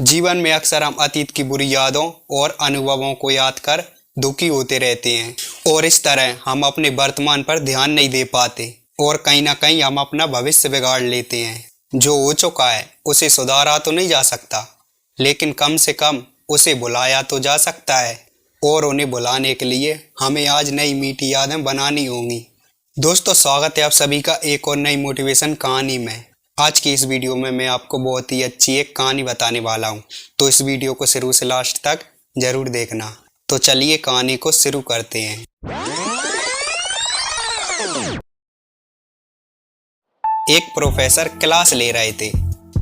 जीवन में अक्सर हम अतीत की बुरी यादों और अनुभवों को याद कर दुखी होते रहते हैं और इस तरह हम अपने वर्तमान पर ध्यान नहीं दे पाते और कहीं ना कहीं हम अपना भविष्य बिगाड़ लेते हैं। जो हो चुका है उसे सुधारा तो नहीं जा सकता, लेकिन कम से कम उसे भुलाया तो जा सकता है और उन्हें भुलाने के लिए हमें आज नई मीठी यादें बनानी होंगी। दोस्तों, स्वागत है आप सभी का एक और नई मोटिवेशन कहानी में। आज की इस वीडियो में मैं आपको बहुत ही अच्छी एक कहानी बताने वाला हूं, तो इस वीडियो को शुरू से लास्ट तक जरूर देखना। तो चलिए कहानी को शुरू करते हैं। एक प्रोफेसर क्लास ले रहे थे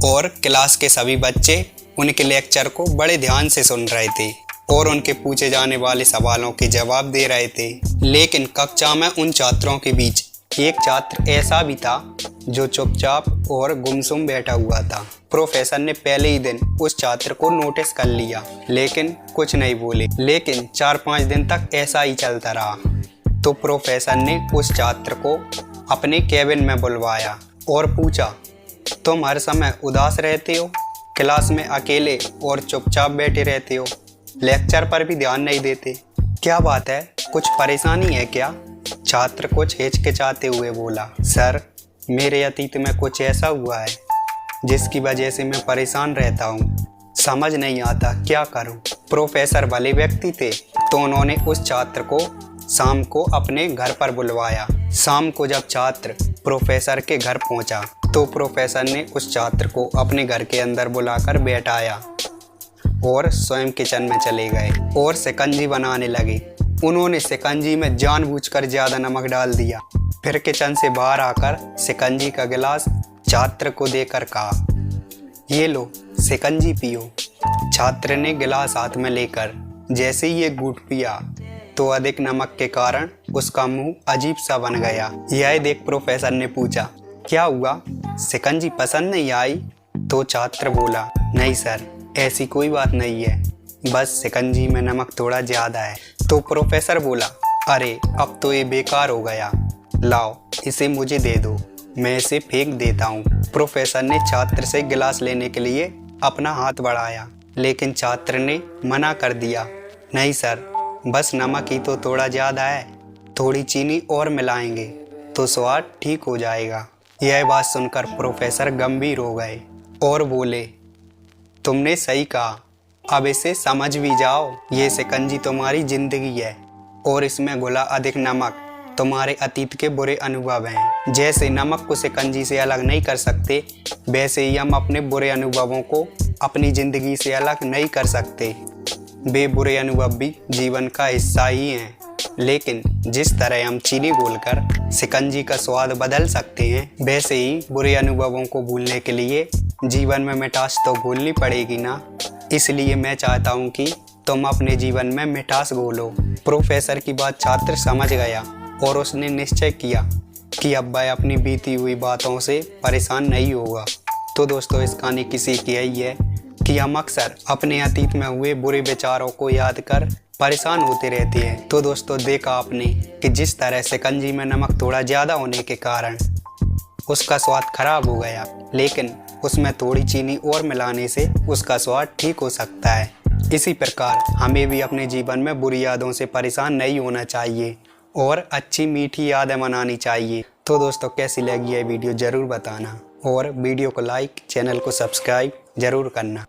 और क्लास के सभी बच्चे उनके लेक्चर को बड़े ध्यान से सुन रहे थे और उनके पूछे जाने वाले सवालों के जवाब दे रहे थे। लेकिन कक्षा में उन छात्रों के बीच एक छात्र ऐसा भी था जो चुपचाप और गुमसुम बैठा हुआ था। प्रोफेसर ने पहले ही दिन उस छात्र को नोटिस कर लिया, लेकिन कुछ नहीं बोले। लेकिन 4-5 दिन तक ऐसा ही चलता रहा। तो प्रोफेसर ने उस छात्र को अपने केबिन में बुलवाया और पूछा, तुम हर समय उदास रहते हो, क्लास में अकेले और चुपचाप बैठे रहते हो, लेक्चर पर भी ध्यान नहीं देते, क्या बात है, कुछ परेशानी है क्या? छात्र कुछ हिचकिचाते हुए बोला, सर, मेरे अतीत में कुछ ऐसा हुआ है जिसकी वजह से मैं परेशान रहता हूँ, समझ नहीं आता क्या करूँ। प्रोफेसर भले व्यक्ति थे, तो उन्होंने उस छात्र को शाम को अपने घर पर बुलवाया। शाम को जब छात्र प्रोफेसर के घर पहुंचा, तो प्रोफेसर ने उस छात्र को अपने घर के अंदर बुलाकर बैठाया और स्वयं किचन में चले गए और शिकंजी बनाने लगे। उन्होंने शिकंजी में जानबूझकर ज्यादा नमक डाल दिया। फिर किचन से बाहर आकर शिकंजी का गिलास छात्र को देकर कहा, ये लो, शिकंजी पियो। छात्र ने गिलास हाथ में लेकर जैसे ही एक घूंट पिया, तो अधिक नमक के कारण उसका मुंह अजीब सा बन गया। यह देख प्रोफेसर ने पूछा, क्या हुआ, शिकंजी पसंद नहीं आई? तो छात्र बोला, नहीं सर, ऐसी कोई बात नहीं है, बस शिकंजी में नमक थोड़ा ज्यादा है। तो प्रोफेसर बोला, अरे अब तो ये बेकार हो गया, लाओ इसे मुझे दे दो, मैं इसे फेंक देता हूँ। प्रोफेसर ने छात्र से गिलास लेने के लिए अपना हाथ बढ़ाया, लेकिन छात्र ने मना कर दिया, नहीं सर, बस नमक ही तो थोड़ा ज़्यादा है, थोड़ी चीनी और मिलाएंगे तो स्वाद ठीक हो जाएगा। यह बात सुनकर प्रोफेसर गंभीर हो गए और बोले, तुमने सही कहा, अब इसे समझ भी जाओ, ये शिकंजी तुम्हारी जिंदगी है और इसमें घुला अधिक नमक तुम्हारे अतीत के बुरे अनुभव हैं। जैसे नमक को शिकंजी से अलग नहीं कर सकते, वैसे ही हम अपने बुरे अनुभवों को अपनी जिंदगी से अलग नहीं कर सकते। वे बुरे अनुभव भी जीवन का हिस्सा ही हैं, लेकिन जिस तरह हम चीनी घोलकर शिकंजी का स्वाद बदल सकते हैं, वैसे ही बुरे अनुभवों को भूलने के लिए जीवन में मिठास तो घोलनी पड़ेगी ना। इसलिए मैं चाहता हूँ कि तुम अपने जीवन में मिठास घोलो। प्रोफेसर की बात छात्र समझ गया और उसने निश्चय किया कि अब वह अपनी बीती हुई बातों से परेशान नहीं होगा। तो दोस्तों, इस कहानी की सीख यही है कि हम अक्सर अपने अतीत में हुए बुरे विचारों को याद कर परेशान होते रहते हैं। तो दोस्तों, देखा आपने कि जिस तरह शिकंजी में नमक थोड़ा ज़्यादा होने के कारण उसका स्वाद खराब हो गया, लेकिन उसमें थोड़ी चीनी और मिलाने से उसका स्वाद ठीक हो सकता है। इसी प्रकार हमें भी अपने जीवन में बुरी यादों से परेशान नहीं होना चाहिए और अच्छी मीठी यादें मनानी चाहिए। तो दोस्तों, कैसी लगी यह वीडियो ज़रूर बताना और वीडियो को लाइक, चैनल को सब्सक्राइब ज़रूर करना।